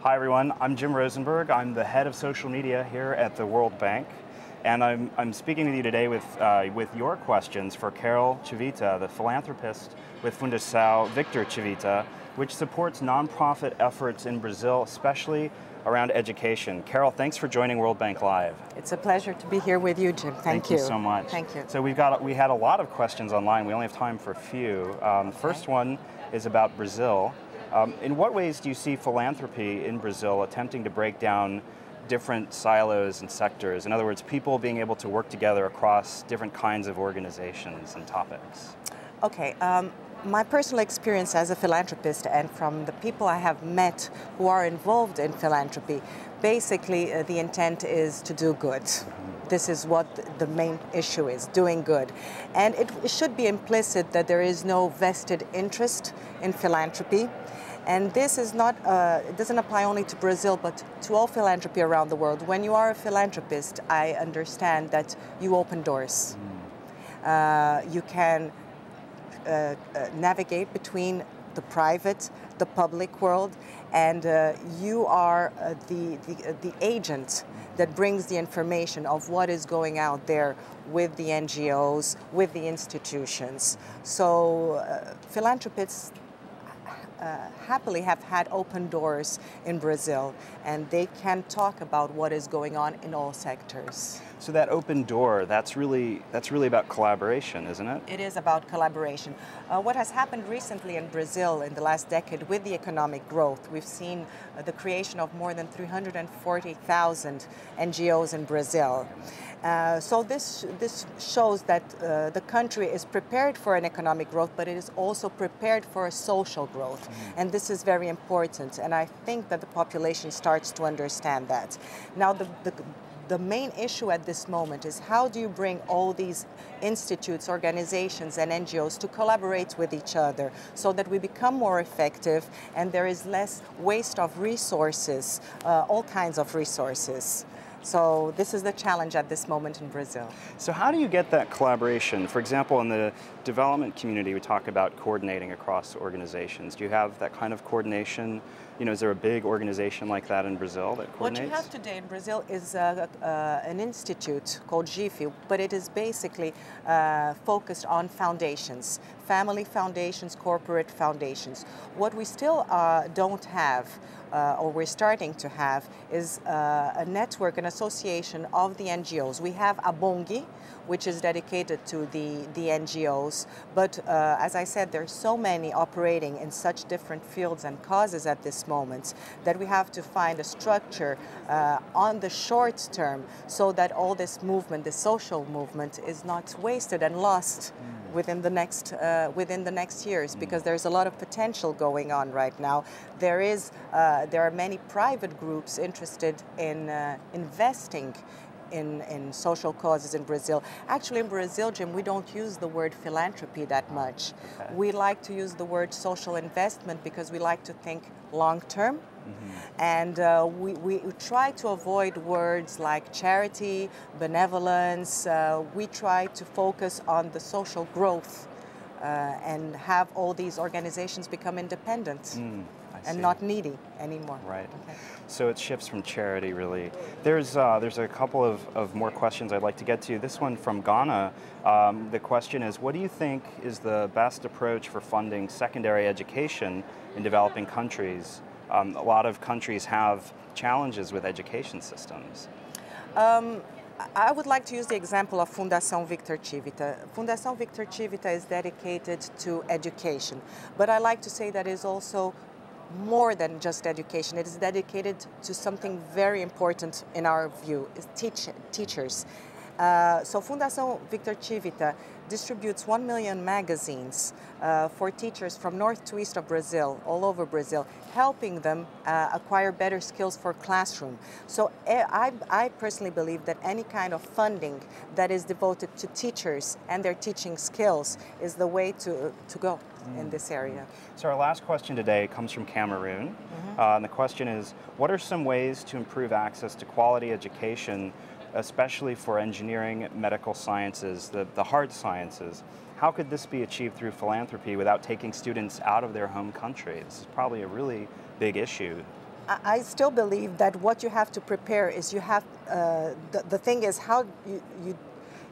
Hi everyone, I'm Jim Rosenberg. I'm the head of social media here at the World Bank. And I'm speaking with you today with your questions for Carol Civita, the philanthropist with Fundação Victor Civita, which supports nonprofit efforts in Brazil, especially around education. Carol, thanks for joining World Bank Live. It's a pleasure to be here with you, Jim. Thank you so much. Thank you. So we had a lot of questions online. We only have time for a few. The first one is about Brazil. In what ways do you see philanthropy in Brazil attempting to break down different silos and sectors? In other words, people being able to work together across different kinds of organizations and topics. Okay. My personal experience as a philanthropist and from the people I have met who are involved in philanthropy, basically the intent is to do good. This is what the main issue is, doing good. And it should be implicit that there is no vested interest in philanthropy. And this is not, it doesn't apply only to Brazil, but to all philanthropy around the world. When you are a philanthropist, I understand that you open doors. You can navigate between the private, the public world, and you are the agent that brings the information of what is going out there with the NGOs, with the institutions. So philanthropists happily have had open doors in Brazil, and they can talk about what is going on in all sectors. So that open door, that's really about collaboration, isn't it? It is about collaboration. What has happened recently in Brazil in the last decade with the economic growth, we've seen the creation of more than 340,000 NGOs in Brazil. So this shows that the country is prepared for an economic growth, but it is also prepared for a social growth. And this is very important, and I think that the population starts to understand that. Now, the main issue at this moment is how do you bring all these institutes, organizations, and NGOs to collaborate with each other so that we become more effective and there is less waste of resources, all kinds of resources. So this is the challenge at this moment in Brazil. So how do you get that collaboration? For example, in the development community, we talk about coordinating across organizations. Do you have that kind of coordination? You know, is there a big organization like that in Brazil that coordinates? What you have today in Brazil is an institute called GIFI, but it is basically focused on foundations, family foundations, corporate foundations. What we still don't have, or we're starting to have, is a network, an association of the NGOs. We have a Bongi, which is dedicated to the NGOs, but as I said, there's so many operating in such different fields and causes at this moment that we have to find a structure on the short term so that all this movement, the social movement, is not wasted and lost within the next years, because there's a lot of potential going on right now. There are many private groups interested in investing in social causes in Brazil. Actually, in Brazil, Jim, we don't use the word philanthropy that much. Okay. We like to use the word social investment because we like to think long-term. And we try to avoid words like charity, benevolence. We try to focus on the social growth and have all these organizations become independent. And not needy anymore. Right. Okay. So it shifts from charity, really. There's a couple of more questions I'd like to get to. This one from Ghana. The question is, what do you think is the best approach for funding secondary education in developing countries? A lot of countries have challenges with education systems. I would like to use the example of Fundação Victor Civita. Fundação Victor Civita is dedicated to education, but I like to say that it is also more than just education. It is dedicated to something very important in our view, is teachers. So Fundação Victor Civita distributes 1 million magazines for teachers from north to east of Brazil, all over Brazil, helping them acquire better skills for classroom. So I personally believe that any kind of funding that is devoted to teachers and their teaching skills is the way to go in this area. So our last question today comes from Cameroon. And the question is, what are some ways to improve access to quality education, especially for engineering, medical sciences, the hard sciences? How could this be achieved through philanthropy without taking students out of their home country? This is probably a really big issue. I still believe that what you have to prepare is you have, the thing is how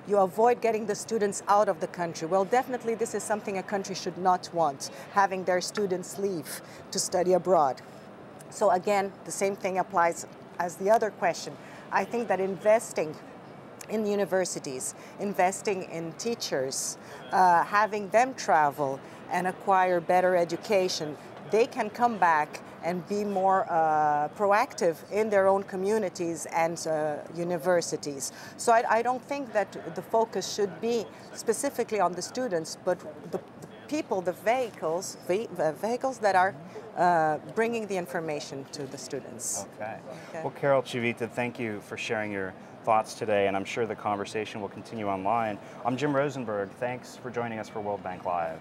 you avoid getting the students out of the country. Well, definitely this is something a country should not want, having their students leave to study abroad. So again, the same thing applies as the other question. I think that investing in universities, investing in teachers, having them travel and acquire better education, they can come back and be more proactive in their own communities and universities. So I don't think that the focus should be specifically on the students, but the people, the vehicles that are bringing the information to the students. Okay. Well, Carol Civita, thank you for sharing your thoughts today, and I'm sure the conversation will continue online. I'm Jim Rosenberg. Thanks for joining us for World Bank Live.